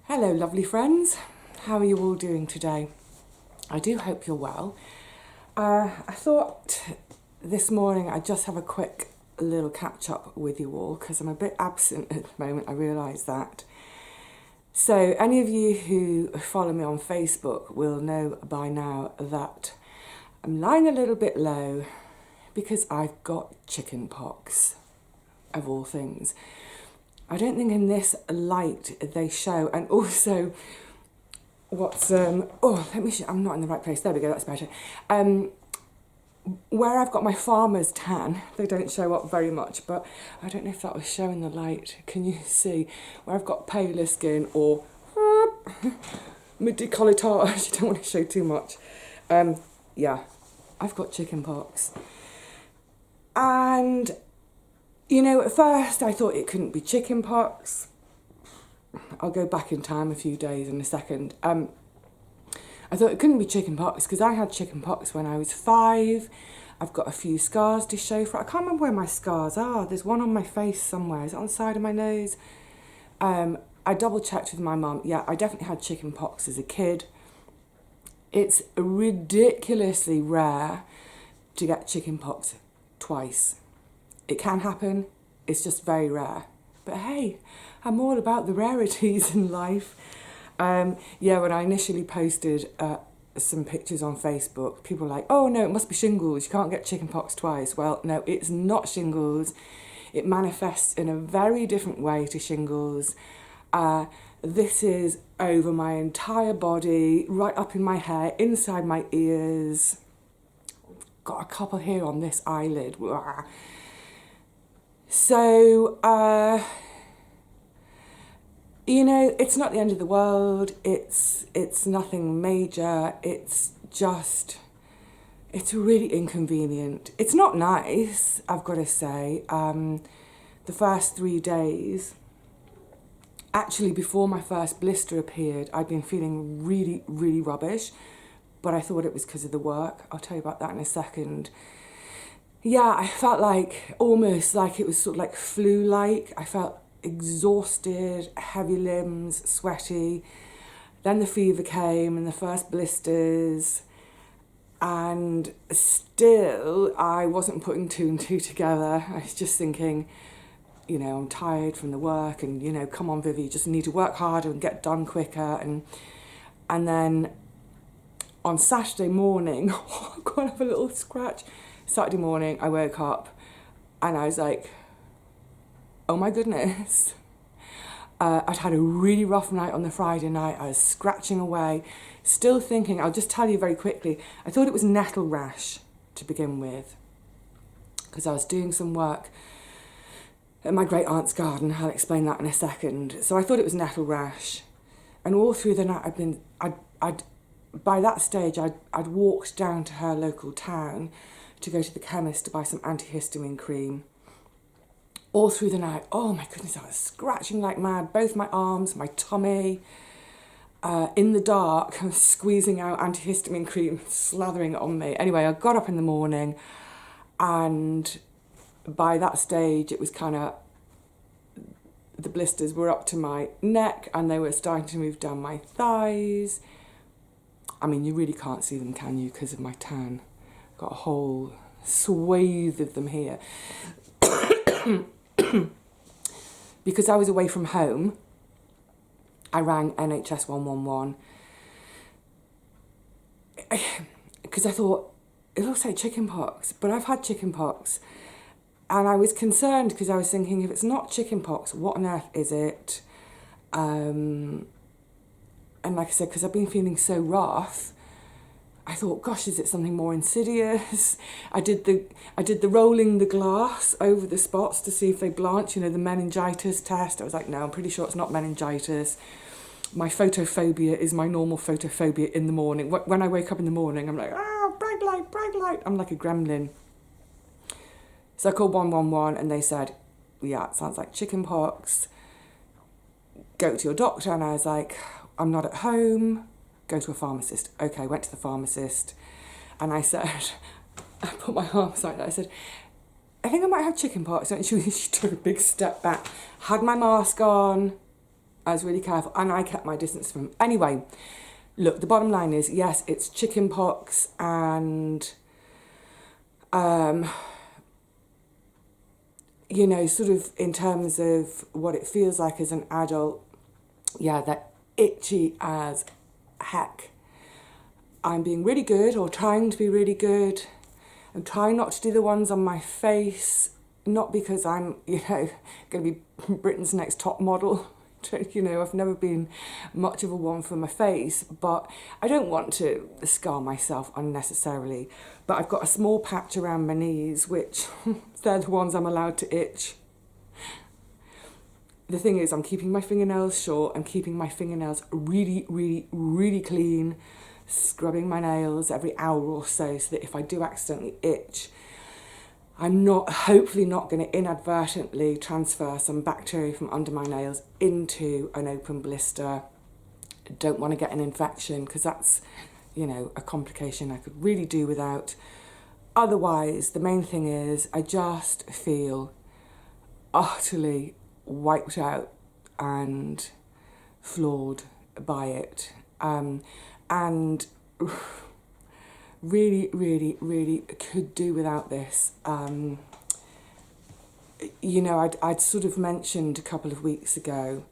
Hello lovely friends, how are you all doing today? I do hope you're well. I thought this morning I'd just have a quick little catch up with you all because I'm a bit absent at the moment, I realise that. So any of you who follow me on Facebook will know by now that I'm lying a little bit low because I've got chicken pox, of all things. I don't think in this light they show, and also what's, let me show, I'm not in the right place, there we go, that's better. Where I've got my farmer's tan, they don't show up very much, but I don't know if that will show in the light, can you see? Where I've got paler skin or mid-decolletage, you don't want to show too much. Yeah, I've got chicken pox. And you know, at first I thought it couldn't be chicken pox. I'll go back in time a few days in a second. I thought it couldn't be chicken pox because I had chicken pox when I was 5. I've got a few scars to show for it. I can't remember where my scars are. There's one on my face somewhere. Is it on the side of my nose? I double checked with my mum. Yeah, I definitely had chicken pox as a kid. It's ridiculously rare to get chicken pox twice. It can happen, it's just very rare. But hey, I'm all about the rarities in life. Yeah, when I initially posted some pictures on Facebook, people were like, oh no, it must be shingles, you can't get chickenpox twice. Well, no, it's not shingles. It manifests in a very different way to shingles. This is over my entire body, right up in my hair, inside my ears. Got a couple here on this eyelid. So, you know, it's not the end of the world, it's nothing major, it's really inconvenient. It's not nice, I've got to say. The first 3 days, actually before my first blister appeared, I'd been feeling really, really rubbish, but I thought it was because of the work. I'll tell you about that in a second. Yeah, I felt like, almost like it was sort of like flu-like. I felt exhausted, heavy limbs, sweaty. Then the fever came and the first blisters. And still, I wasn't putting 2 and 2 together. I was just thinking, you know, I'm tired from the work and, you know, come on, Vivi, you just need to work harder and get done quicker. And then on Saturday morning, I've got to have a little scratch. Saturday morning, I woke up and I was like, oh my goodness. I'd had a really rough night on the Friday night. I was scratching away, still thinking, I'll just tell you very quickly, I thought it was nettle rash to begin with because I was doing some work at my great aunt's garden. I'll explain that in a second. So I thought it was nettle rash. And all through the night, by that stage, I'd walked down to her local town to go to the chemist to buy some antihistamine cream. All through the night, oh my goodness, I was scratching like mad, both my arms, my tummy. In the dark, I was squeezing out antihistamine cream, slathering it on me. Anyway, I got up in the morning and by that stage, it was kind of, the blisters were up to my neck and they were starting to move down my thighs. I mean, you really can't see them, can you, because of my tan. Got a whole swathe of them here. Because I was away from home, I rang NHS 111 because I thought, it looks like chickenpox, but I've had chickenpox. And I was concerned because I was thinking, if it's not chickenpox, what on earth is it? And like I said, because I've been feeling so rough, I thought, gosh, is it something more insidious? I did the rolling the glass over the spots to see if they blanch, you know, the meningitis test. I was like, no, I'm pretty sure it's not meningitis. My photophobia is my normal photophobia in the morning. When I wake up in the morning, I'm like, bright light, bright light. I'm like a gremlin. So I called 111 and they said, yeah, it sounds like chickenpox. Go to your doctor. And I was like, I'm not at home. Go to a pharmacist. Okay, went to the pharmacist and I said, I put my arms like that. I said, I think I might have chickenpox. And she took a big step back, had my mask on, I was really careful, and I kept my distance from him. Anyway, look, the bottom line is, yes, it's chicken pox, and you know, sort of in terms of what it feels like as an adult, yeah, they're itchy as heck. I'm being really good, or trying to be really good. I'm trying not to do the ones on my face, not because I'm, you know, going to be Britain's next top model. You know, I've never been much of a one for my face, but I don't want to scar myself unnecessarily. But I've got a small patch around my knees, which they're the ones I'm allowed to itch. The thing is, I'm keeping my fingernails short. I'm keeping my fingernails really, really, really clean, scrubbing my nails every hour or so that if I do accidentally itch, I'm hopefully not going to inadvertently transfer some bacteria from under my nails into an open blister. I don't want to get an infection, because that's, you know, a complication I could really do without. Otherwise, the main thing is I just feel utterly wiped out and floored by it. And really, really, really could do without this. You know, I'd sort of mentioned a couple of weeks ago,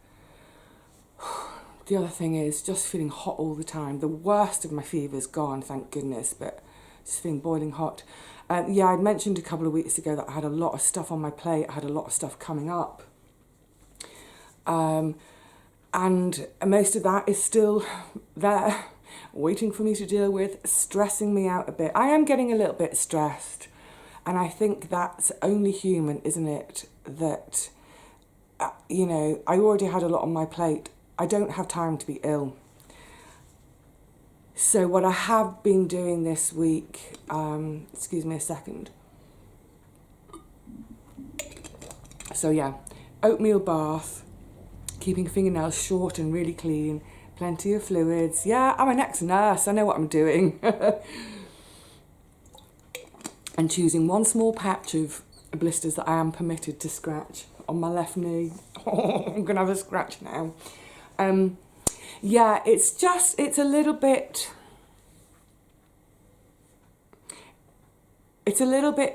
the other thing is just feeling hot all the time. The worst of my fever's gone, thank goodness, but just feeling boiling hot. Yeah, I'd mentioned a couple of weeks ago that I had a lot of stuff on my plate. I had a lot of stuff coming up. And most of that is still there, waiting for me to deal with, stressing me out a bit. I am getting a little bit stressed, and I think that's only human, isn't it? That, you know, I already had a lot on my plate. I don't have time to be ill. So what I have been doing this week, excuse me a second. So yeah, oatmeal bath, keeping fingernails short and really clean, plenty of fluids. Yeah, I'm an ex-nurse, I know what I'm doing. And choosing one small patch of blisters that I am permitted to scratch on my left knee. Oh, I'm gonna have a scratch now. Yeah, it's a little bit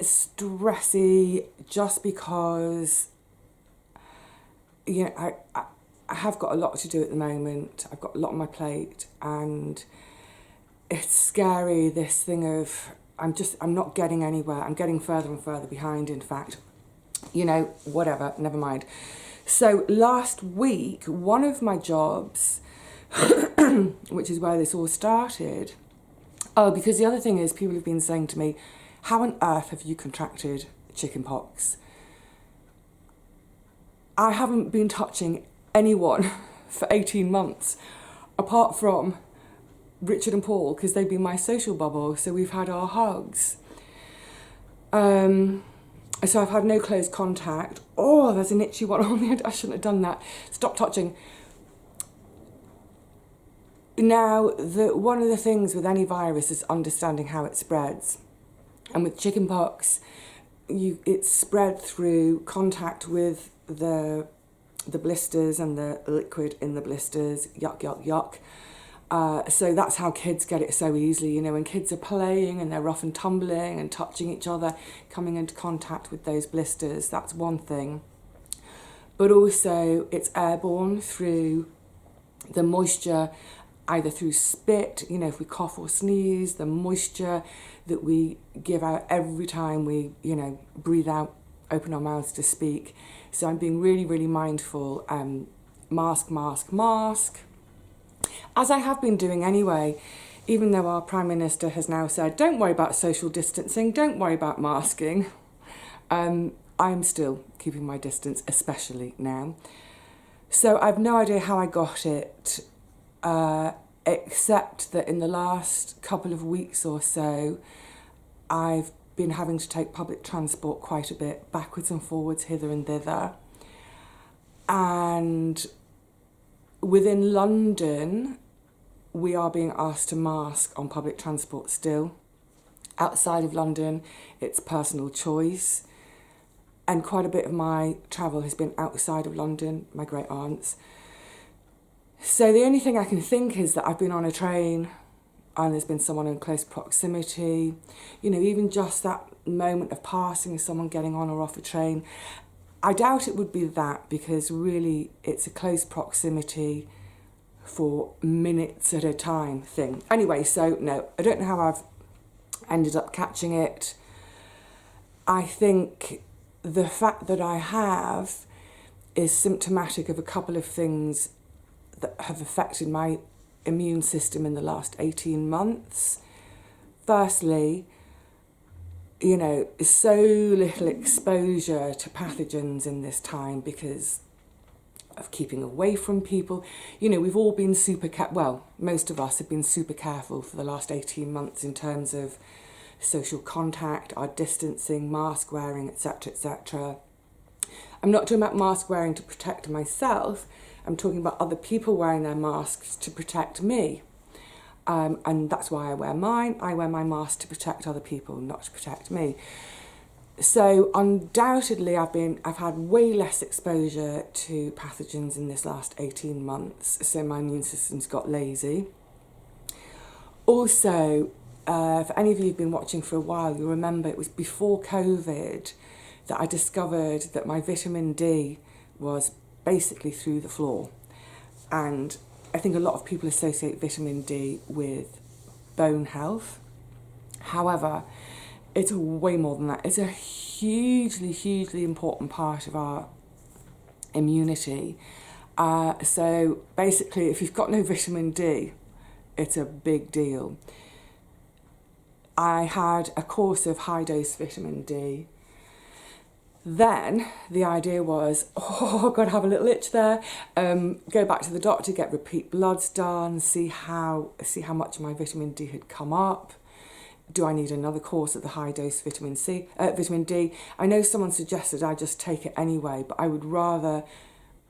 stressy, just because, you know, I have got a lot to do at the moment. I've got a lot on my plate, and it's scary, this thing of I'm not getting anywhere. I'm getting further and further behind, in fact. You know, whatever, never mind. So last week, one of my jobs, which is where this all started, because the other thing is, people have been saying to me, how on earth have you contracted chicken pox? I haven't been touching anyone for 18 months, apart from Richard and Paul, because they've been my social bubble, so we've had our hugs. So I've had no close contact. Oh, there's an itchy one on me. I shouldn't have done that. Stop touching. Now, one of the things with any virus is understanding how it spreads. And with chickenpox, it's spread through contact with the blisters and the liquid in the blisters. Yuck, yuck, yuck. So that's how kids get it so easily. You know, when kids are playing and they're rough and tumbling and touching each other, coming into contact with those blisters, that's one thing. But also it's airborne through the moisture, either through spit, you know, if we cough or sneeze, the moisture that we give out every time we, you know, breathe out, open our mouths to speak. So I'm being really, really mindful. Mask, mask, mask. As I have been doing anyway, even though our Prime Minister has now said, don't worry about social distancing, don't worry about masking. I'm still keeping my distance, especially now. So I've no idea how I got it, except that in the last couple of weeks or so, I've been having to take public transport quite a bit, backwards and forwards, hither and thither. And within London, we are being asked to mask on public transport still. Outside of London, it's personal choice. And quite a bit of my travel has been outside of London, my great aunts. So the only thing I can think is that I've been on a train and there's been someone in close proximity, you know, even just that moment of passing of someone getting on or off a train. I doubt it would be that, because really it's a close proximity for minutes at a time thing. Anyway, so no, I don't know how I've ended up catching it. I think the fact that I have is symptomatic of a couple of things that have affected my immune system in the last 18 months. Firstly, you know, so little exposure to pathogens in this time because of keeping away from people. You know, we've all been well, most of us have been super careful for the last 18 months in terms of social contact, our distancing, mask wearing, etc., etc. I'm not talking about mask wearing to protect myself. I'm talking about other people wearing their masks to protect me. And that's why I wear mine. I wear my mask to protect other people, not to protect me. So undoubtedly I've had way less exposure to pathogens in this last 18 months. So my immune system's got lazy. Also, for any of you who've been watching for a while, you'll remember it was before COVID that I discovered that my vitamin D was basically through the floor. And I think a lot of people associate vitamin D with bone health. However, it's way more than that. It's a hugely, hugely important part of our immunity. So basically, if you've got no vitamin D, it's a big deal. I had a course of high-dose vitamin D. Then the idea was, oh, I've got to have a little itch there. Go back to the doctor, get repeat bloods done, see how much my vitamin D had come up. Do I need another course of the high-dose vitamin D? I know someone suggested I just take it anyway, but I would rather,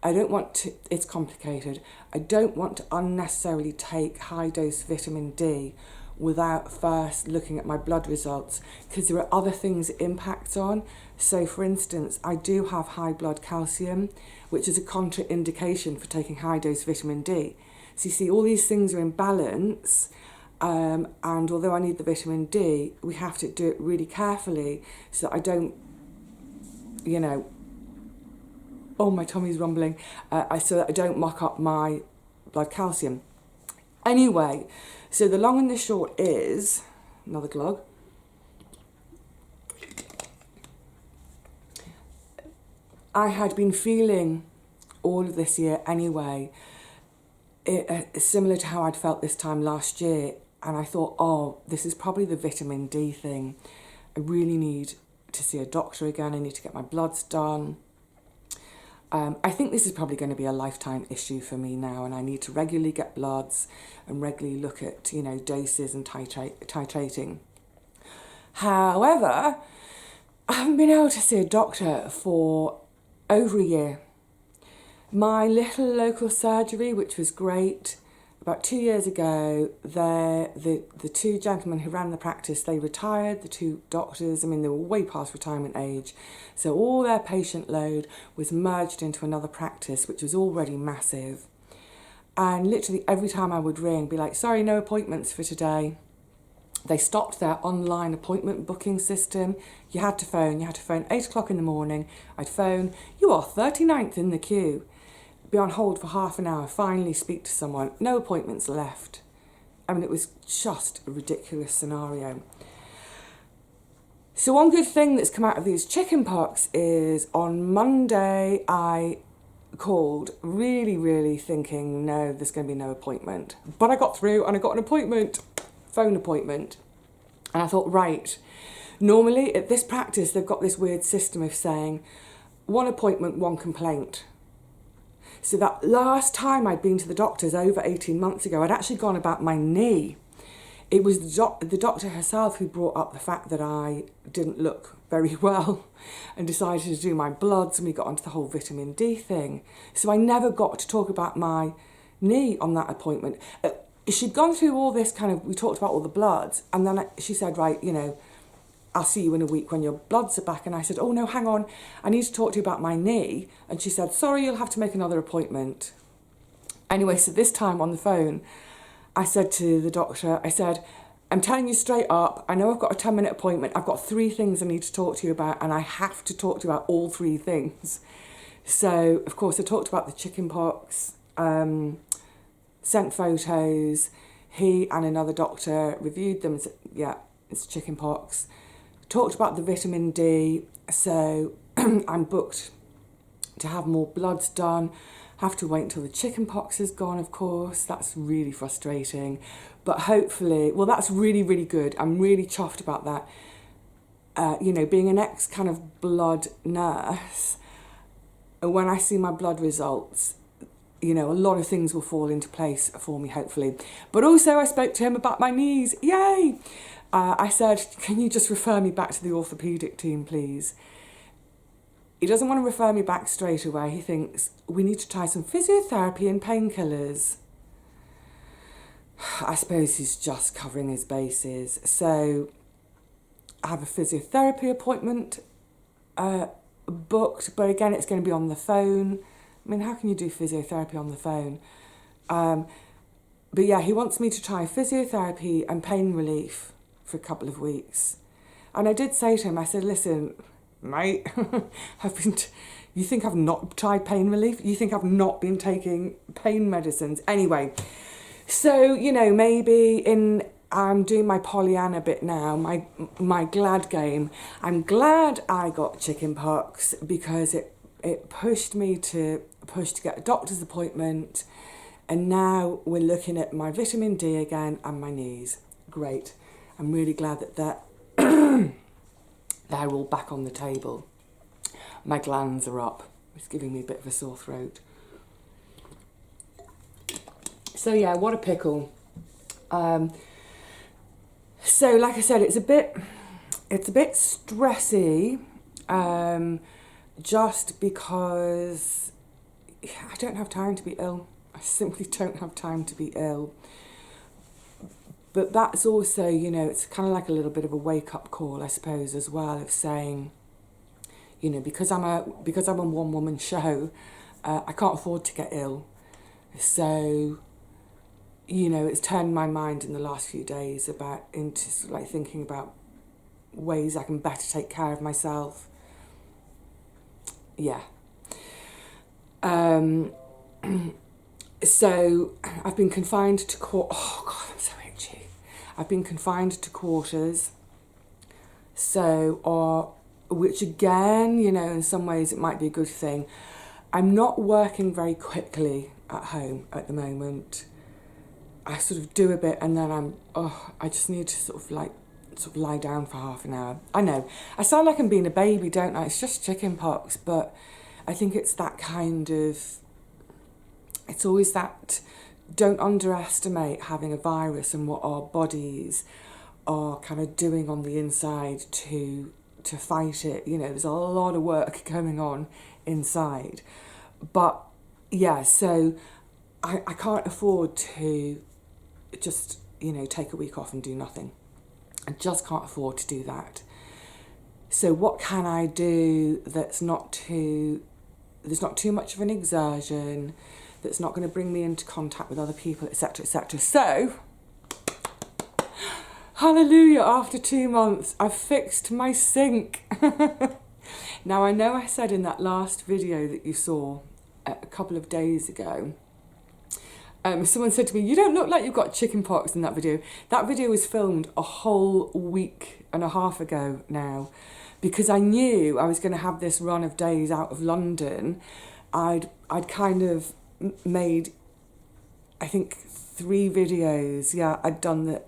I don't want to, it's complicated. I don't want to unnecessarily take high-dose vitamin D without first looking at my blood results, because there are other things it impacts on. So for instance, I do have high blood calcium, which is a contraindication for taking high-dose vitamin D. So you see, all these things are in balance. And although I need the vitamin D, we have to do it really carefully so that I don't, you know, oh, my tummy's rumbling, so that I don't muck up my blood calcium. Anyway, so the long and the short is, another glug, I had been feeling all of this year anyway, similar to how I'd felt this time last year. And I thought, oh, this is probably the vitamin D thing. I really need to see a doctor again. I need to get my bloods done. I think this is probably going to be a lifetime issue for me now, and I need to regularly get bloods and regularly look at, you know, doses and titrating. However, I haven't been able to see a doctor for over a year. My little local surgery, which was great, about 2 years ago, the two gentlemen who ran the practice, they retired, the two doctors. I mean, they were way past retirement age. So all their patient load was merged into another practice, which was already massive. And literally every time I would ring, be like, sorry, no appointments for today. They stopped their online appointment booking system. You had to phone 8 o'clock in the morning. I'd phone, you are 39th in the queue. Be on hold for half an hour, finally speak to someone, no appointments left. I mean, it was just a ridiculous scenario. So one good thing that's come out of these chicken pox is on Monday I called really, really thinking, no, there's going to be no appointment. But I got through and I got an appointment, phone appointment. And I thought, right, normally at this practice, they've got this weird system of saying, one appointment, one complaint. So that last time I'd been to the doctors over 18 months ago, I'd actually gone about my knee. It was the doctor herself who brought up the fact that I didn't look very well and decided to do my bloods, and we got onto the whole vitamin D thing. So I never got to talk about my knee on that appointment. She'd gone through all this we talked about all the bloods, and then she said, right, you know, I'll see you in a week when your bloods are back. And I said, oh no, hang on, I need to talk to you about my knee. And she said, sorry, you'll have to make another appointment. Anyway, so this time on the phone, I said to the doctor, I said, I'm telling you straight up, I know I've got a 10-minute appointment. I've got 3 things I need to talk to you about, and I have to talk to you about all 3 things. So, of course, I talked about the chicken pox, sent photos. He and another doctor reviewed them. Yeah, it's chicken pox. Talked about the vitamin D. So I'm booked to have more bloods done. Have to wait until the chicken pox is gone, of course. That's really frustrating. But hopefully, well, that's really, really good. I'm really chuffed about that. You know, being an ex kind of blood nurse, when I see my blood results, you know, a lot of things will fall into place for me, hopefully. But also I spoke to him about my knees. Yay! I said, can you just refer me back to the orthopaedic team, please? He doesn't want to refer me back straight away. He thinks we need to try some physiotherapy and painkillers. I suppose he's just covering his bases. So I have a physiotherapy appointment booked, but again, it's going to be on the phone. I mean, how can you do physiotherapy on the phone? But yeah, he wants me to try physiotherapy and pain relief for a couple of weeks. And I did say to him, I said, listen, mate, you think I've not tried pain relief? You think I've not been taking pain medicines? Anyway, so, you know, maybe I'm doing my Pollyanna bit now, my glad game. I'm glad I got chicken pox because it pushed me to get a doctor's appointment, and now we're looking at my vitamin D again and my knees. Great. I'm really glad that they're all back on the table. My glands are up. It's giving me a bit of a sore throat. So yeah, what a pickle. So like I said, it's a bit stressy, just because I don't have time to be ill. I simply don't have time to be ill. But that's also, you know, it's kind of like a little bit of a wake-up call, I suppose, as well, of saying, you know, because I'm a one-woman show, I can't afford to get ill. So, you know, it's turned my mind in the last few days into sort of like thinking about ways I can better take care of myself. Yeah. So I've been confined to oh God, I'm so itchy. I've been confined to quarters. So, which again, you know, in some ways it might be a good thing. I'm not working very quickly at home at the moment. I sort of do a bit and then I just need to sort of lie down for half an hour. I know, I sound like I'm being a baby, don't I? It's just chicken pox, but I think it's that kind of, it's always that, don't underestimate having a virus and what our bodies are kind of doing on the inside to fight it. You know, there's a lot of work going on inside. But yeah, so I can't afford to just, you know, take a week off and do nothing. I just can't afford to do that. So what can I do that's not too much of an exertion, that's not going to bring me into contact with other people, etc., etc. So, hallelujah, after 2 months, I've fixed my sink. Now, I know I said in that last video that you saw a couple of days ago, someone said to me, you don't look like you've got chicken pox in that video. That video was filmed a whole week and a half ago now, because I knew I was going to have this run of days out of London. I'd kind of made, I think, 3 videos. Yeah, I'd done the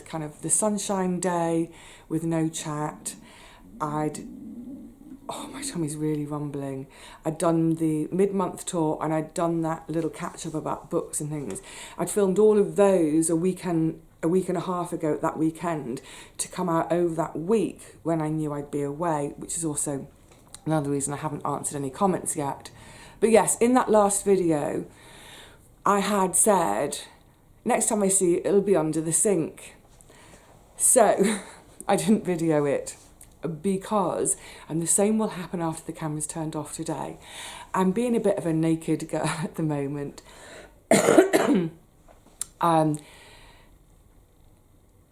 kind of the sunshine day with no chat. Oh, my tummy's really rumbling. I'd done the mid-month tour and I'd done that little catch-up about books and things. I'd filmed all of those a week and a half ago, that weekend, to come out over that week when I knew I'd be away, which is also another reason I haven't answered any comments yet. But yes, in that last video, I had said, next time I see you, it'll be under the sink. So I didn't video it because, and the same will happen after the camera's turned off today, I'm being a bit of a naked girl at the moment.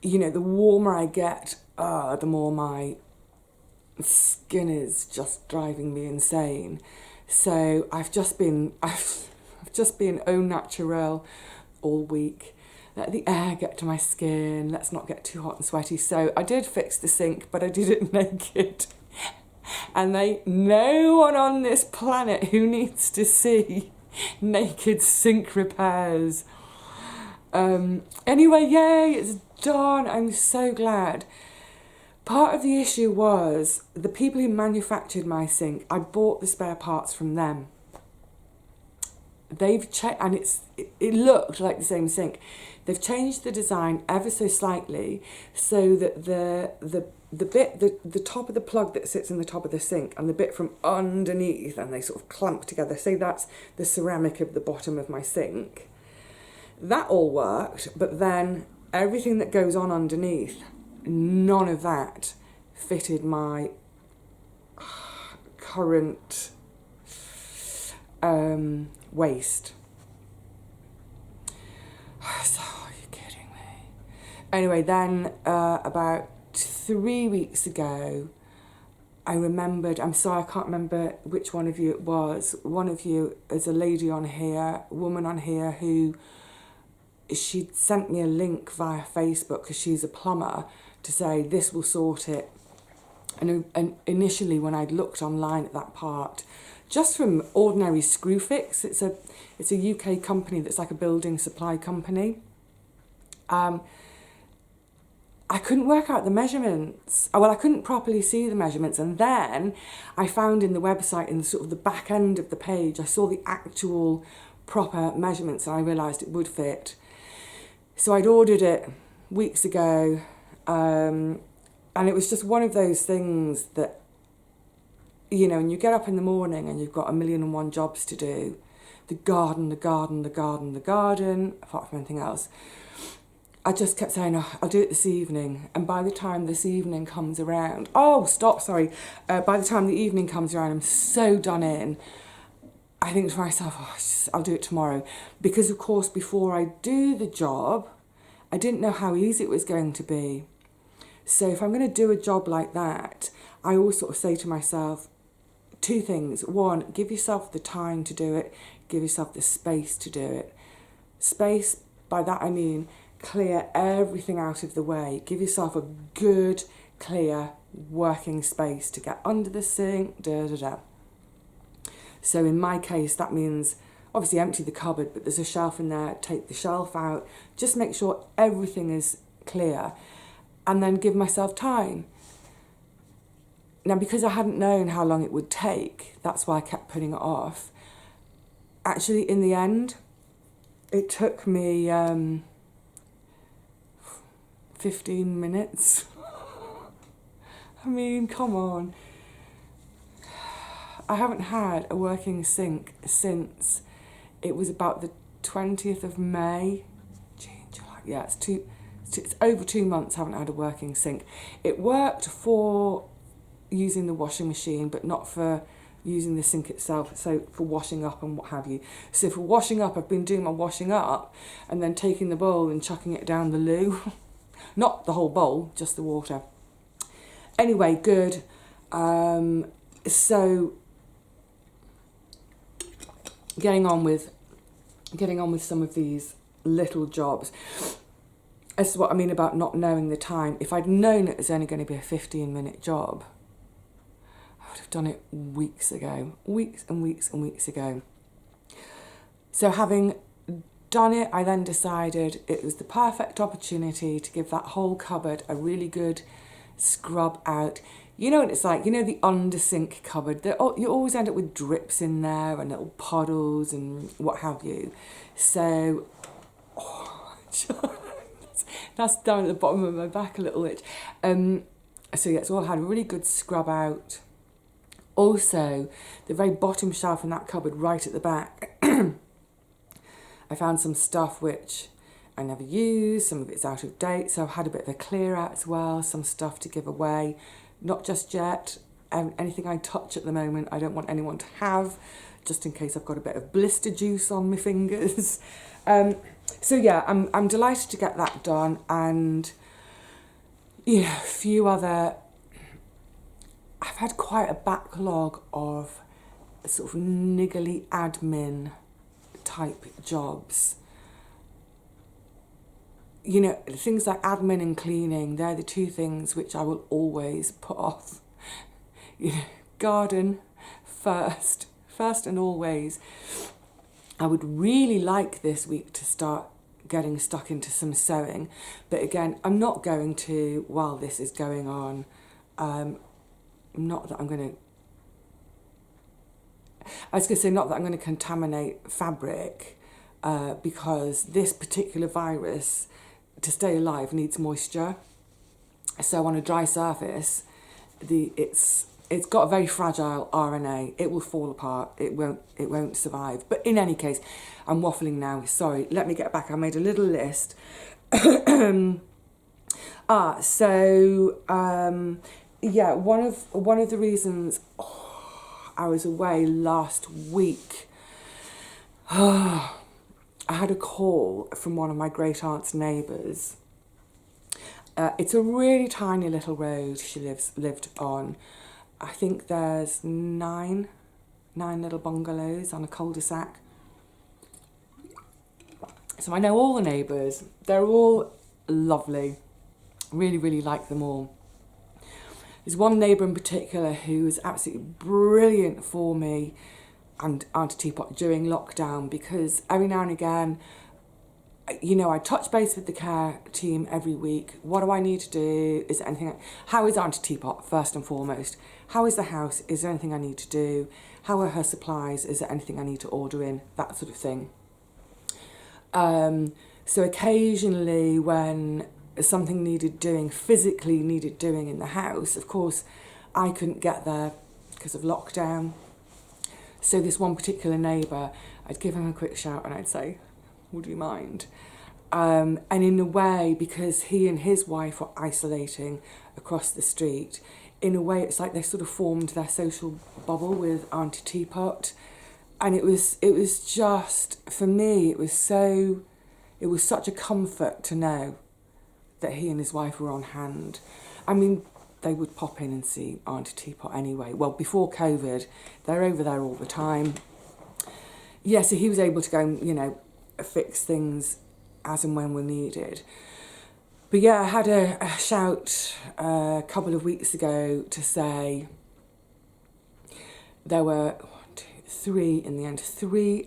You know, the warmer I get, the more my skin is just driving me insane. So I've just been au naturel all week. Let the air get to my skin. Let's not get too hot and sweaty. So I did fix the sink, but I did it naked. And no one on this planet who needs to see naked sink repairs. Anyway, yay, it's done. I'm so glad. Part of the issue was the people who manufactured my sink, I bought the spare parts from them. They've checked, and it looked like the same sink. They've changed the design ever so slightly so that the top of the plug that sits in the top of the sink and the bit from underneath, and they sort of clamp together. Say that's the ceramic of the bottom of my sink. That all worked, but then everything that goes on underneath, none of that fitted my current waist. So, are you kidding me? Anyway, then about 3 weeks ago, I remembered, I'm sorry, I can't remember which one of you it was. One of you is a lady on here, a woman on here who, she'd sent me a link via Facebook because she's a plumber to say this will sort it. And initially when I'd looked online at that part, just from ordinary Screwfix, it's a UK company that's like a building supply company. I couldn't work out the measurements. Well, I couldn't properly see the measurements. And then I found in the website, in sort of the back end of the page, I saw the actual proper measurements and I realised it would fit. So I'd ordered it weeks ago. And it was just one of those things that, you know, and you get up in the morning and you've got 1,000,001 jobs to do. The garden, apart from anything else. I just kept saying, oh, I'll do it this evening. And by the time this evening comes around, by the time the evening comes around, I'm so done in. I think to myself, I'll do it tomorrow. Because of course, before I do the job, I didn't know how easy it was going to be. So if I'm going to do a job like that, I always sort of say to myself, two things. One, give yourself the time to do it. Give yourself the space to do it. Space, by that I mean, clear everything out of the way. Give yourself a good, clear, working space to get under the sink, So in my case, that means obviously empty the cupboard, but there's a shelf in there, take the shelf out. Just make sure everything is clear. And then give myself time. Now, because I hadn't known how long it would take, that's why I kept putting it off. Actually, in the end, it took me 15 minutes. I mean, come on. I haven't had a working sink since it was about the 20th of May. June, July, yeah, it's over 2 months I haven't had a working sink. It worked for using the washing machine, but not for using the sink itself, so for washing up and what have you. So for washing up, I've been doing my washing up and then taking the bowl and chucking it down the loo. Not the whole bowl, just the water. Anyway, good. So getting on with some of these little jobs. This is what I mean about not knowing the time. If I'd known it was only going to be a 15-minute job, I would have done it weeks ago. Weeks and weeks and weeks ago. So having done it, I then decided it was the perfect opportunity to give that whole cupboard a really good scrub out. You know what it's like, you know, the under sink cupboard, you always end up with drips in there and little puddles and what have you. So, that's down at the bottom of my back a little itch. So yeah, it's all had a really good scrub out. Also, the very bottom shelf in that cupboard right at the back, I found some stuff which I never used, some of it's out of date, so I've had a bit of a clear out as well, some stuff to give away. Not just yet. Anything I touch at the moment, I don't want anyone to have. just in case I've got a bit of blister juice on my fingers. So yeah, I'm delighted to get that done, and you know, a few other. I've had quite a backlog of sort of niggly admin type jobs. You know, things like admin and cleaning, they're the two things which I will always put off. You know, garden first and always. I would really like this week to start getting stuck into some sewing, but again, I'm not going to while this is going on. Not that I'm going to, I was going to say not that I'm going to contaminate fabric, because this particular virus, to stay alive, needs moisture. So on a dry surface, it's got a very fragile RNA. It will fall apart. It won't survive. But in any case, I'm waffling now. Sorry. Let me get back. I made a little list. Yeah, one of the reasons I was away last week, I had a call from one of my great aunt's neighbours. It's a really tiny little road she lived on. I think there's nine little bungalows on a cul-de-sac. So I know all the neighbours. They're all lovely. Really, really like them all. There's one neighbour in particular who was absolutely brilliant for me and Auntie Teapot during lockdown, because every now and again, you know, I touch base with the care team every week. What do I need to do? Is there anything? How is Auntie Teapot, first and foremost? How is the house? Is there anything I need to do? How are her supplies? Is there anything I need to order in? That sort of thing. So occasionally when something physically needed doing in the house, of course, I couldn't get there because of lockdown. So this one particular neighbour, I'd give him a quick shout and I'd say, would you mind? And in a way, because he and his wife were isolating across the street, in a way it's like they sort of formed their social bubble with Auntie Teapot. And it was just, for me, it was such a comfort to know that he and his wife were on hand. I mean, they would pop in and see Auntie Teapot anyway. Well, before COVID, they're over there all the time. Yeah, so he was able to go and, you know, fix things as and when were needed. But yeah, I had a shout a couple of weeks ago to say there were three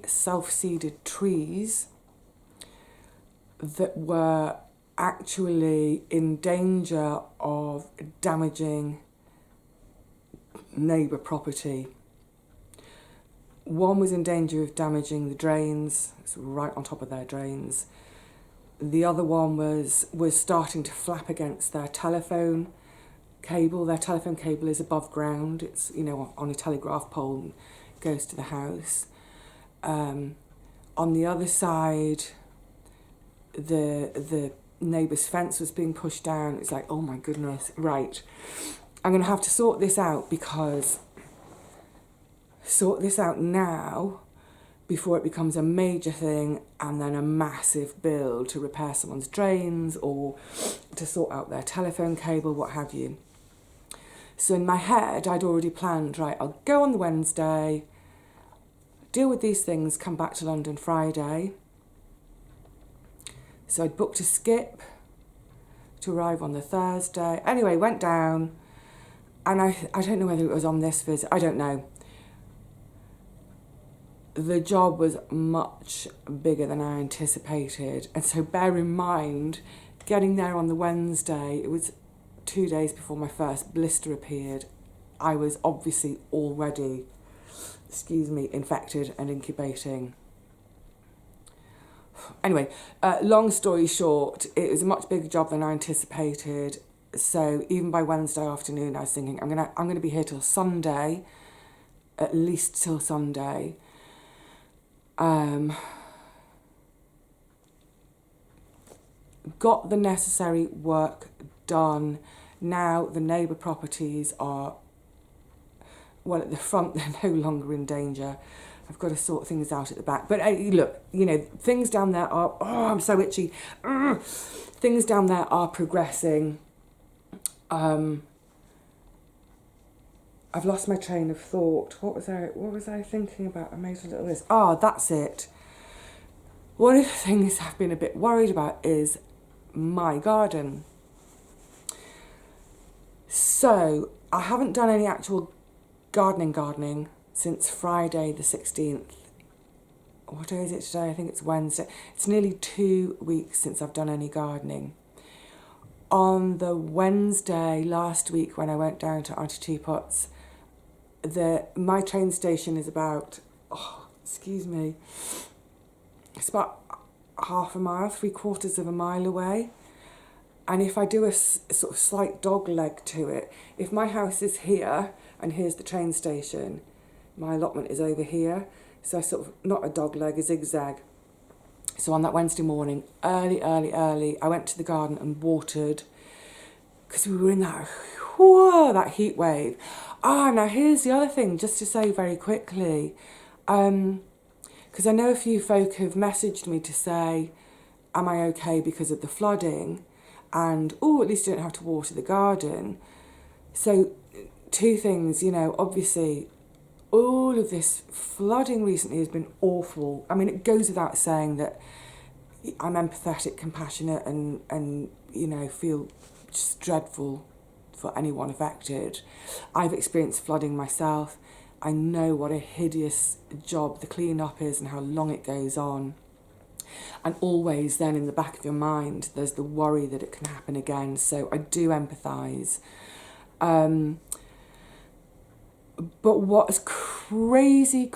self-seeded trees that were actually in danger of damaging neighbour property. One was in danger of damaging the drains, it's right on top of their drains. The other one was starting to flap against their telephone cable. Their telephone cable is above ground. It's, you know, on a telegraph pole and goes to the house. On the other side, the neighbour's fence was being pushed down. It's like, oh my goodness, right. I'm going to have to sort this out now before it becomes a major thing and then a massive bill to repair someone's drains or to sort out their telephone cable, what have you. So in my head, I'd already planned, right, I'll go on the Wednesday, deal with these things, come back to London Friday. So I'd booked a skip to arrive on the Thursday. Anyway, went down, and I don't know whether it was on this visit, I don't know. The job was much bigger than I anticipated. And so bear in mind, getting there on the Wednesday, it was 2 days before my first blister appeared. I was obviously already, infected and incubating. Anyway, long story short, it was a much bigger job than I anticipated. So even by Wednesday afternoon, I was thinking, I'm gonna be here till Sunday, at least till Sunday. Got the necessary work done. Now the neighbour properties are, well, at the front, they're no longer in danger. I've got to sort things out at the back. But look, you know, things down there are, oh, I'm so itchy. Things down there are progressing. I've lost my train of thought. What was I thinking about? I made a little list. Oh, that's it. One of the things I've been a bit worried about is my garden. So I haven't done any actual gardening since Friday the 16th. What day is it today? I think it's Wednesday. It's nearly 2 weeks since I've done any gardening. On the Wednesday last week when I went down to Auntie Teapot's, my train station is about, it's about half a mile, 3/4 of a mile away. And if I do a sort of slight dog leg to it, if my house is here and here's the train station, my allotment is over here. So I sort of, not a dog leg, a zigzag. So on that Wednesday morning, early, I went to the garden and watered because we were in that heat wave. Now here's the other thing, just to say very quickly, because I know a few folk have messaged me to say, am I okay because of the flooding? And, at least I don't have to water the garden. So 2 things, you know, obviously all of this flooding recently has been awful. I mean, it goes without saying that I'm empathetic, compassionate and you know, feel just dreadful for anyone affected. I've experienced flooding myself. I know what a hideous job the clean-up is and how long it goes on. And always then in the back of your mind, there's the worry that it can happen again. So I do empathise. But what's crazy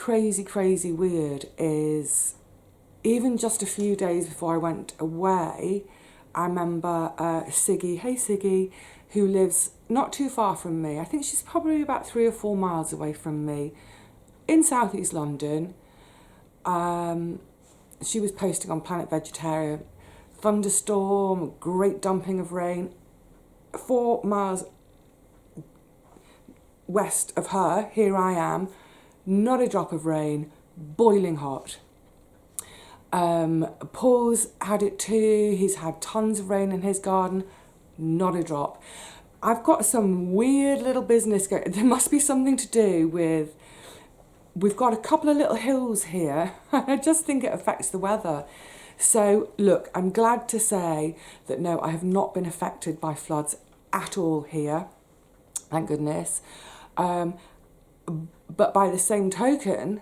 weird is even just a few days before I went away, I remember Siggy, hey Siggy, who lives not too far from me. I think she's probably about 3 or 4 miles away from me in southeast London. She was posting on Planet Vegetarian, thunderstorm, great dumping of rain, 4 miles west of her, here I am, not a drop of rain, boiling hot. Paul's had it too, he's had tons of rain in his garden, not a drop. I've got some weird little business going. There must be something to do with, we've got a couple of little hills here. I just think it affects the weather. So look, I'm glad to say that no, I have not been affected by floods at all here, thank goodness. But by the same token,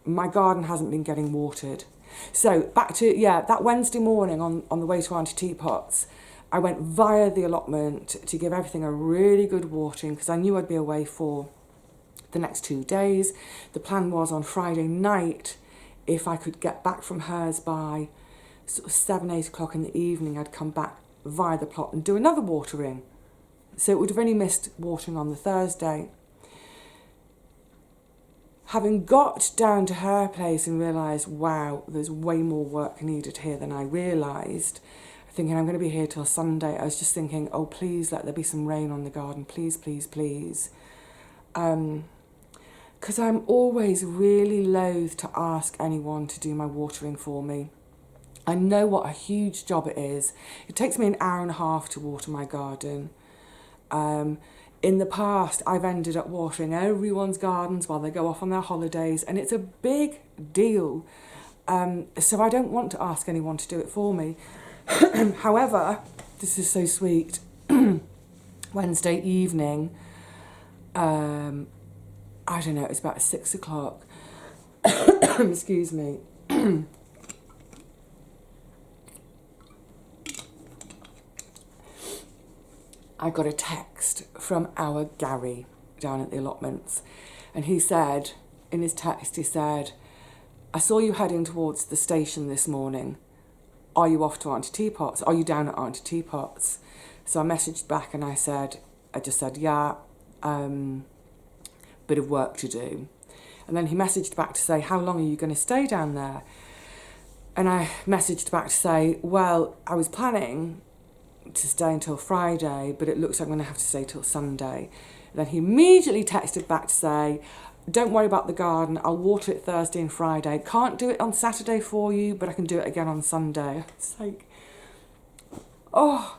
my garden hasn't been getting watered. So back to, that Wednesday morning on the way to Auntie Teapot's, I went via the allotment to give everything a really good watering because I knew I'd be away for the next 2 days. The plan was on Friday night, if I could get back from hers by sort of 7, 8 o'clock in the evening, I'd come back via the plot and do another watering. So it would have only missed watering on the Thursday. Having got down to her place and realised, wow, there's way more work needed here than I realised, thinking I'm going to be here till Sunday, I was just thinking, oh, please let there be some rain on the garden, please. Because I'm always really loath to ask anyone to do my watering for me. I know what a huge job it is. It takes me an hour and a half to water my garden. In the past, I've ended up watering everyone's gardens while they go off on their holidays, and it's a big deal. So I don't want to ask anyone to do it for me. However, this is so sweet. Wednesday evening, I don't know, it's about 6 o'clock. Excuse me. I got a text from our Gary down at the allotments, and he said, in his text, he said, I saw you heading towards the station this morning. Are you off to Auntie Teapot's? Are you down at Auntie Teapot's? So I messaged back and I just said, yeah, bit of work to do. And then he messaged back to say, how long are you going to stay down there? And I messaged back to say, well, I was planning to stay until Friday, but it looks like I'm going to have to stay till Sunday. And then he immediately texted back to say, don't worry about the garden, I'll water it Thursday and Friday. Can't do it on Saturday for you, but I can do it again on Sunday. It's like, oh,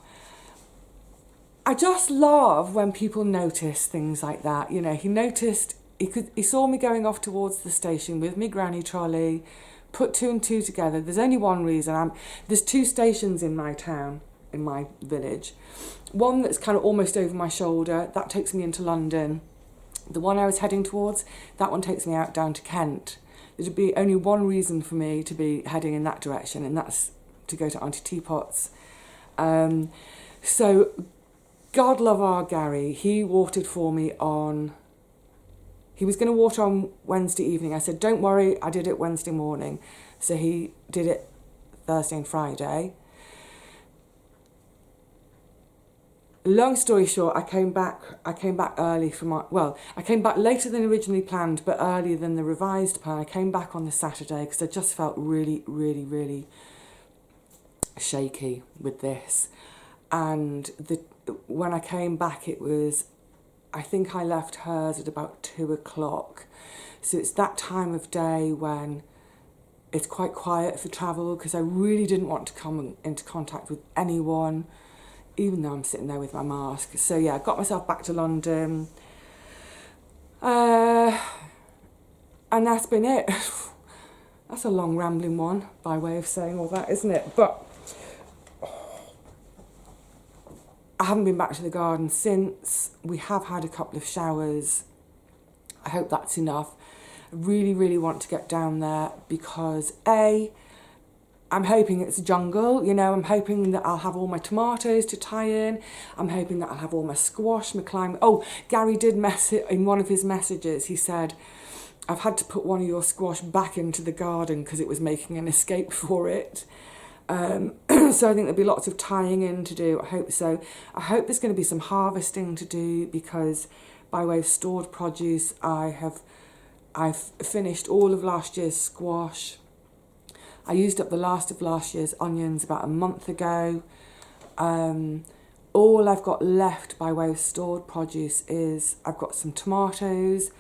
I just love when people notice things like that. You know, he noticed, he saw me going off towards the station with me granny trolley, put 2 and 2 together. There's only one reason. There's 2 stations in my town, in my village. One that's kind of almost over my shoulder, that takes me into London. The one I was heading towards, that one takes me out down to Kent. There'd be only one reason for me to be heading in that direction, and that's to go to Auntie Teapot's. So, God love our Gary, he watered for me he was going to water on Wednesday evening. I said, don't worry, I did it Wednesday morning. So he did it Thursday and Friday. Long story short, I came back early I came back later than originally planned, but earlier than the revised plan. I came back on the Saturday because I just felt really, really, really shaky with this. And when I came back, I think I left hers at about 2 o'clock. So it's that time of day when it's quite quiet for travel, because I really didn't want to come into contact with anyone, even though I'm sitting there with my mask. So yeah, I got myself back to London. And that's been it. That's a long rambling one by way of saying all that, isn't it? But I haven't been back to the garden since. We have had a couple of showers. I hope that's enough. I really, really want to get down there because I'm hoping it's a jungle, you know. I'm hoping that I'll have all my tomatoes to tie in. I'm hoping that I'll have all my squash, my climate. Oh, Gary did in one of his messages, he said, I've had to put one of your squash back into the garden because it was making an escape for it. So I think there'll be lots of tying in to do. I hope so. I hope there's going to be some harvesting to do because by way of stored produce, I've finished all of last year's squash. I used up the last of last year's onions about a month ago. All I've got left by way of stored produce is I've got some tomatoes,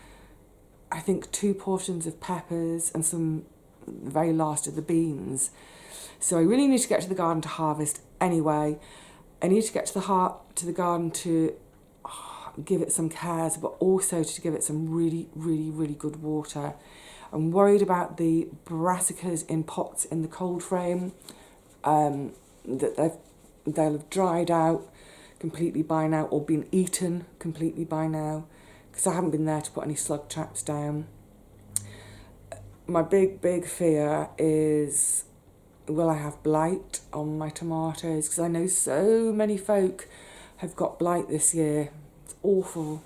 I think 2 portions of peppers and the very last of the beans. So I really need to get to the garden to harvest anyway. I need to get to the garden to give it some cares, but also to give it some really, really, really good water. I'm worried about the brassicas in pots in the cold frame, that they'll have dried out completely by now or been eaten completely by now, because I haven't been there to put any slug traps down. My big, big fear is, will I have blight on my tomatoes? Because I know so many folk have got blight this year. It's awful.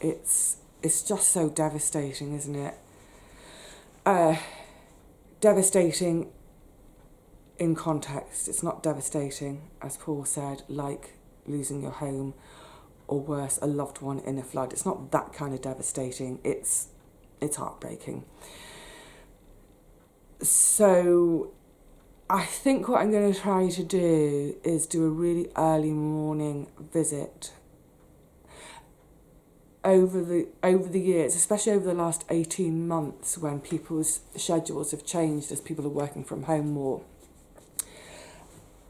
It's just so devastating, isn't it? Devastating in context. It's not devastating, as Paul said, like losing your home or worse, a loved one in a flood. It's not that kind of devastating. It's heartbreaking. So I think what I'm going to try to do is do a really early morning visit over the years, especially over the last 18 months when people's schedules have changed as people are working from home more.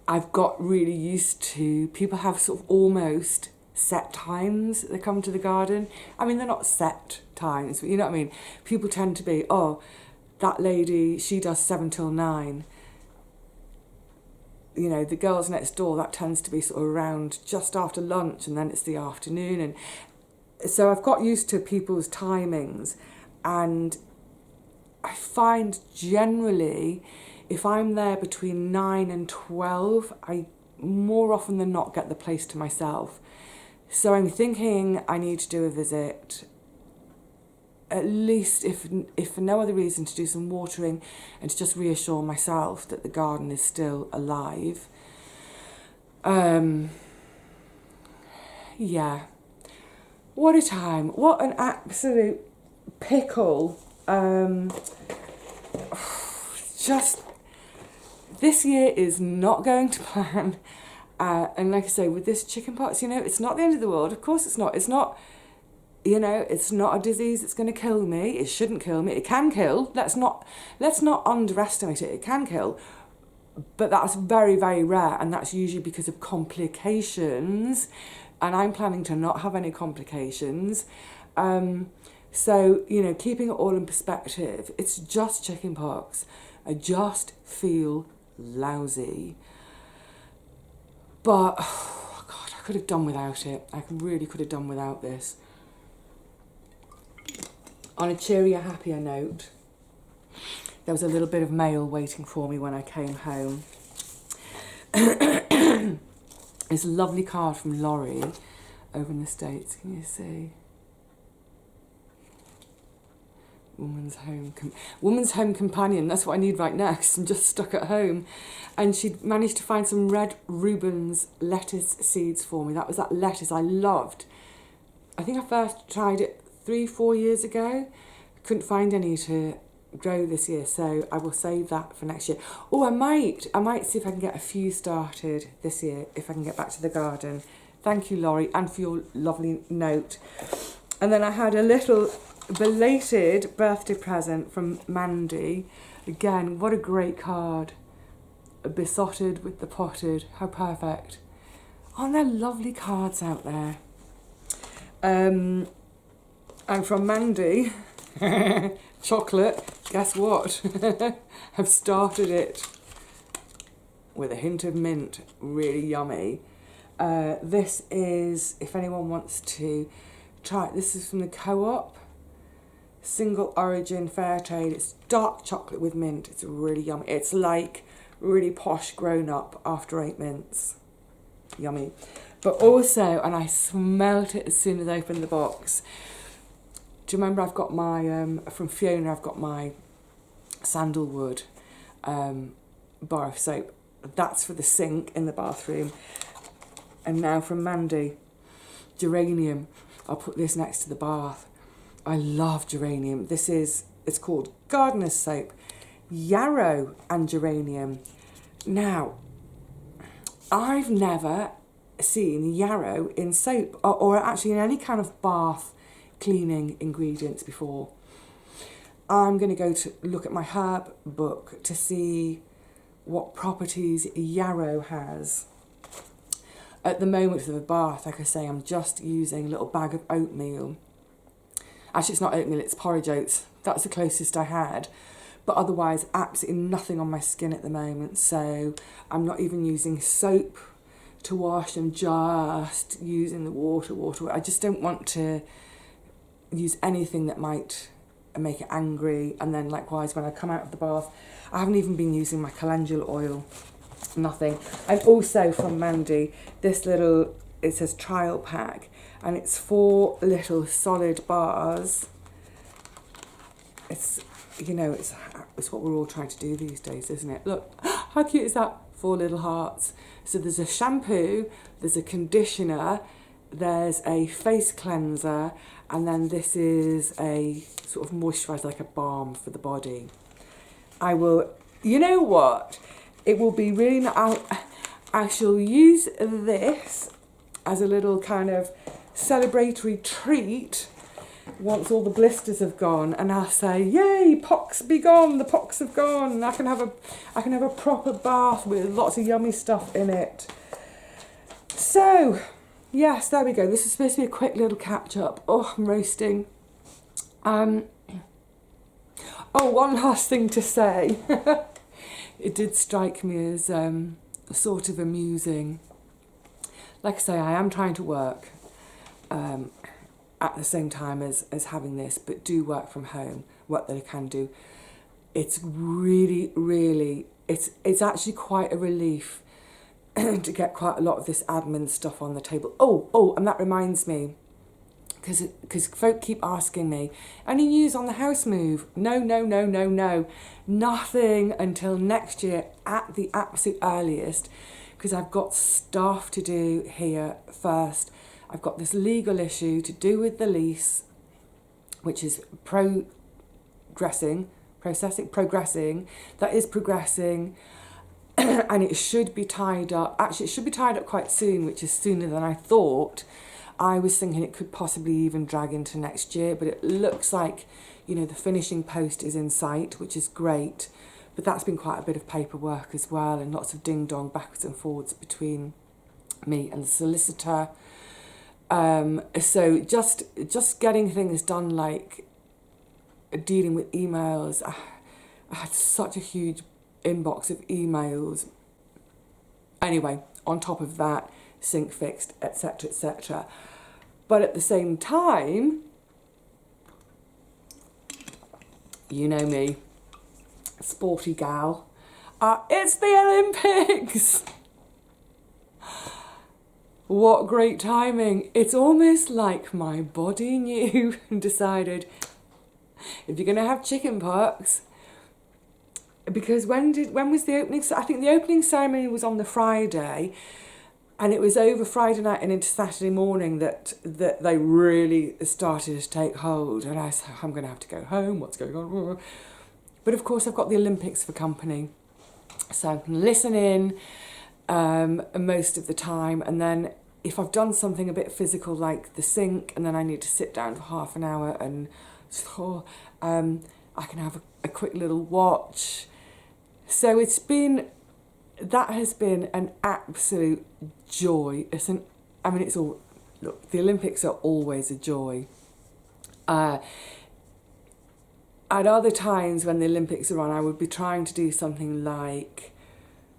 I've got really used to, people have sort of almost set times that they come to the garden. I mean, they're not set times, but you know what I mean? People tend to be, oh, that lady, she does 7 till 9. You know, the girls next door, that tends to be sort of around just after lunch, and then it's the afternoon. And so I've got used to people's timings, and I find generally if I'm there between 9 and 12, I more often than not get the place to myself. So I'm thinking I need to do a visit, at least if for no other reason, to do some watering and to just reassure myself that the garden is still alive. Yeah. What a time. What an absolute pickle. Just, this year is not going to plan. And like I say, with this chicken pox, you know, it's not the end of the world. Of course it's not. It's not, You know, it's not a disease that's going to kill me. It shouldn't kill me. It can kill. Let's not underestimate it. It can kill. But that's very, very rare, and that's usually because of complications, and I'm planning to not have any complications. So, you know, keeping it all in perspective, it's just chickenpox. I just feel lousy. But, oh God, I could have done without it. I really could have done without this. On a cheerier, happier note, there was a little bit of mail waiting for me when I came home. This lovely card from Laurie over in the States. Can you see? Woman's home companion. That's what I need right now because I'm just stuck at home. And she managed to find some red Reuben's lettuce seeds for me. That was that lettuce I loved. I think I first tried it 3-4 years ago. Couldn't find any to grow this year, so I will save that for next year. Oh, I might see if I can get a few started this year, if I can get back to the garden. Thank you, Laurie, and for your lovely note. And then I had a little belated birthday present from Mandy. Again, what a great card. Besotted with the potted. How perfect. Aren't there lovely cards out there? And from Mandy, chocolate, guess what? I've started it with a hint of mint, really yummy. This is, if anyone wants to try it, this is from the Co-op, single origin fair trade. It's dark chocolate with mint. It's really yummy. It's like really posh grown up after 8 mints. Yummy. But also, and I smelt it as soon as I opened the box. Do you remember I've got my, from Fiona, I've got my sandalwood bar of soap. That's for the sink in the bathroom. And now from Mandy, geranium. I'll put this next to the bath. I love geranium. It's called gardener's soap. Yarrow and geranium. Now, I've never seen yarrow in soap or actually in any kind of bath cleaning ingredients before. I'm going to go to look at my herb book to see what properties yarrow has. At the moment for the bath, like I say, I'm just using a little bag of oatmeal. Actually, it's not oatmeal, it's porridge oats. That's the closest I had. But otherwise, absolutely nothing on my skin at the moment. So I'm not even using soap to wash. I'm just using the water. I just don't want to use anything that might make it angry. And then likewise, when I come out of the bath, I haven't even been using my calendula oil. Nothing. And also from Mandy, this little, it says trial pack, and it's 4 little solid bars. It's, you know, it's what we're all trying to do these days, isn't it? Look, how cute is that? 4 little hearts. So there's a shampoo, there's a conditioner, there's a face cleanser, and then this is a sort of moisturiser, like a balm for the body. I will, you know what? It will be really nice. I shall use this as a little kind of celebratory treat once all the blisters have gone, and I'll say, yay, pox be gone, the pox have gone. I can have a proper bath with lots of yummy stuff in it. So, yes, there we go. This is supposed to be a quick little catch up. Oh, I'm roasting. Oh, one last thing to say. It did strike me as sort of amusing. Like I say, I am trying to work at the same time as having this, but do work from home, what they can do. It's really, really, it's actually quite a relief to get quite a lot of this admin stuff on the table. Oh, and that reminds me, because folk keep asking me, any news on the house move? No. Nothing until next year at the absolute earliest, because I've got stuff to do here first. I've got this legal issue to do with the lease, which is progressing. That is progressing. And it should be tied up. Actually, it should be tied up quite soon, which is sooner than I thought. I was thinking it could possibly even drag into next year, but it looks like, you know, the finishing post is in sight, which is great. But that's been quite a bit of paperwork as well, and lots of ding-dong backwards and forwards between me and the solicitor. So just getting things done, like dealing with emails. I had such a huge inbox of emails. Anyway, on top of that, sink fixed, etc., etc. But at the same time, you know me, sporty gal. It's the Olympics! What great timing. It's almost like my body knew and decided, if you're going to have chicken pox, because when was the opening? I think the opening ceremony was on the Friday, and it was over Friday night and into Saturday morning that they really started to take hold. And I said, I'm going to have to go home. What's going on? But of course, I've got the Olympics for company, so I can listen in most of the time. And then if I've done something a bit physical, like the sink, and then I need to sit down for half an hour and I can have a quick little watch. So that has been an absolute joy. Look, the Olympics are always a joy. At other times when the Olympics are on, I would be trying to do something like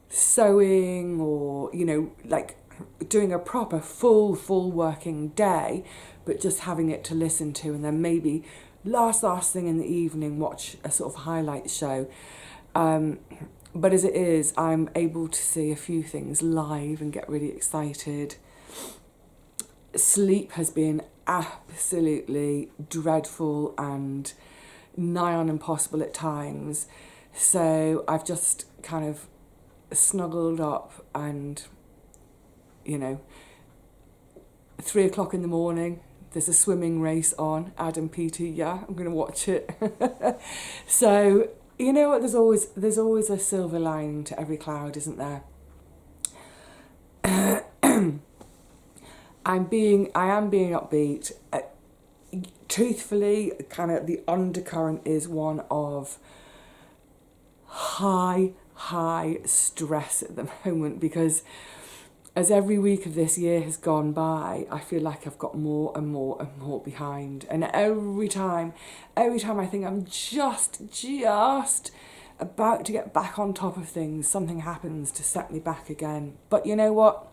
sewing, or, you know, like doing a proper full working day, but just having it to listen to, and then maybe last thing in the evening watch a sort of highlight show. But as it is, I'm able to see a few things live and get really excited. Sleep has been absolutely dreadful and nigh on impossible at times. So I've just kind of snuggled up and, you know, 3 o'clock in the morning, there's a swimming race on, Adam Peter, yeah, I'm going to watch it. So, you know what, there's always a silver lining to every cloud, isn't there? I am being upbeat. Truthfully, kind of the undercurrent is one of high stress at the moment, because as every week of this year has gone by, I feel like I've got more and more behind. And every time I think I'm just about to get back on top of things, something happens to set me back again. But you know what?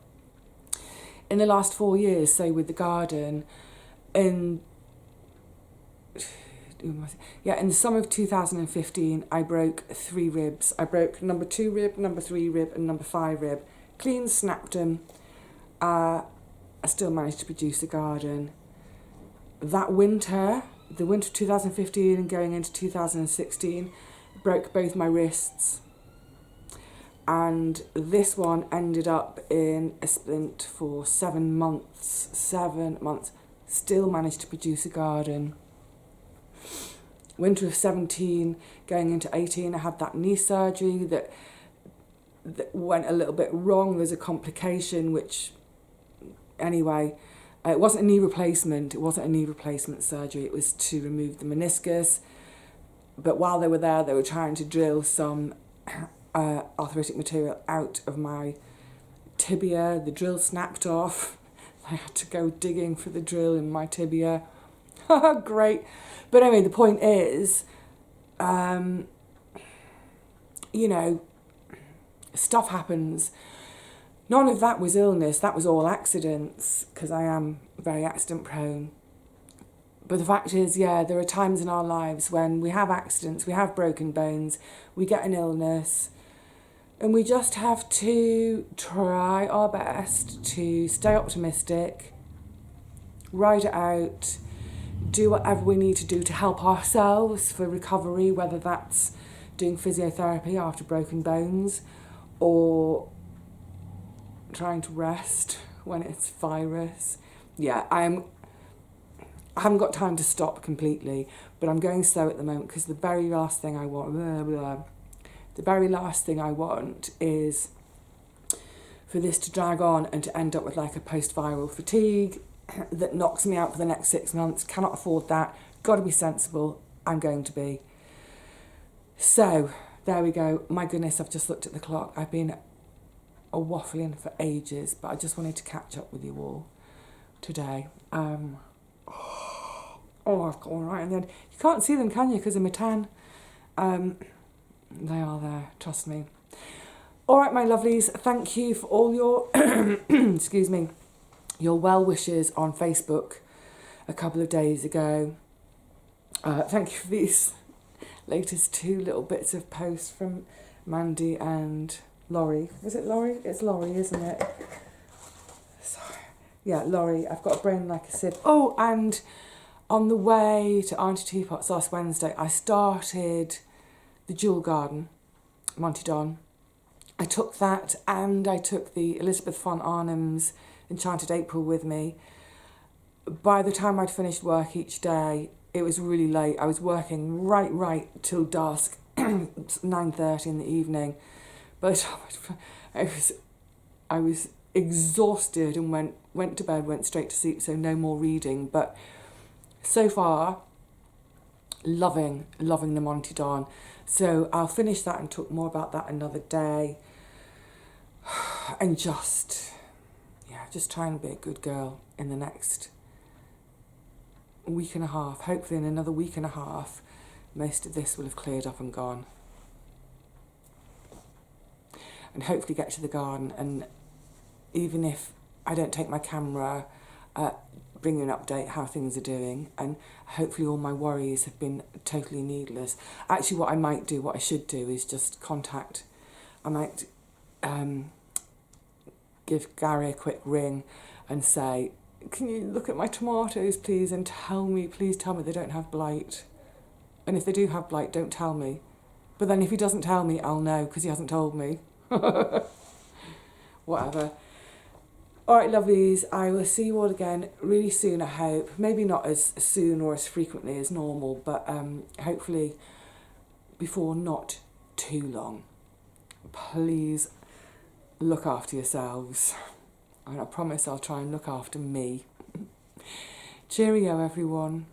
In the last 4 years, say with the garden, in the summer of 2015, I broke 3 ribs. I broke number 2 rib, number 3 rib, and number 5 rib. Clean snapped them. I still managed to produce a garden. That winter, the winter of 2015 and going into 2016, broke both my wrists. And this one ended up in a splint for 7 months. 7 months. Still managed to produce a garden. Winter of 17, going into 18, I had that knee surgery that went a little bit wrong. There's a complication, which, anyway, it wasn't a knee replacement. It wasn't a knee replacement surgery. It was to remove the meniscus. But while they were there, they were trying to drill some arthritic material out of my tibia. The drill snapped off. I had to go digging for the drill in my tibia. Great. But anyway, the point is, you know, stuff happens. None of that was illness. That was all accidents, because I am very accident prone. But the fact is, yeah, there are times in our lives when we have accidents, we have broken bones, we get an illness, and we just have to try our best to stay optimistic, ride it out, do whatever we need to do to help ourselves for recovery, whether that's doing physiotherapy after broken bones, or trying to rest when it's virus. Yeah, I haven't got time to stop completely, but I'm going slow at the moment, because the very last thing I want, is for this to drag on and to end up with like a post-viral fatigue, that knocks me out for the next 6 months. Cannot afford that. Got to be sensible. I'm going to be. So, there we go. My goodness, I've just looked at the clock. I've been waffling for ages, but I just wanted to catch up with you all today. I've gone right in the end. You can't see them, can you, because of my tan? They are there, trust me. All right, my lovelies, thank you for all your, excuse me, your well wishes on Facebook a couple of days ago. Thank you for these latest 2 little bits of posts from Mandy and Laurie. Was it Laurie? It's Laurie, isn't it? Sorry. Yeah, Laurie. I've got a brain like a sieve. Oh, and on the way to Auntie Teapot's last Wednesday, I started the Jewel Garden, Monty Don. I took that and I took the Elizabeth von Arnhem's Enchanted April with me. By the time I'd finished work each day, it was really late. I was working right till dusk, 9:30 in the evening. By the time I was exhausted and went to bed, went straight to sleep, so no more reading. But so far, loving the Monty Don. So I'll finish that and talk more about that another day. And just try and be a good girl in the next week and a half. Hopefully in another week and a half, most of this will have cleared up and gone. And hopefully get to the garden, and even if I don't take my camera, bring you an update how things are doing, and hopefully all my worries have been totally needless. Actually, what I should do is just I might give Gary a quick ring and say, can you look at my tomatoes, please, and please tell me they don't have blight. And if they do have blight, don't tell me. But then if he doesn't tell me, I'll know, because he hasn't told me. Whatever. All right, lovelies, I will see you all again really soon, I hope. Maybe not as soon or as frequently as normal, but hopefully before not too long. Please look after yourselves. And I promise I'll try and look after me. Cheerio, everyone.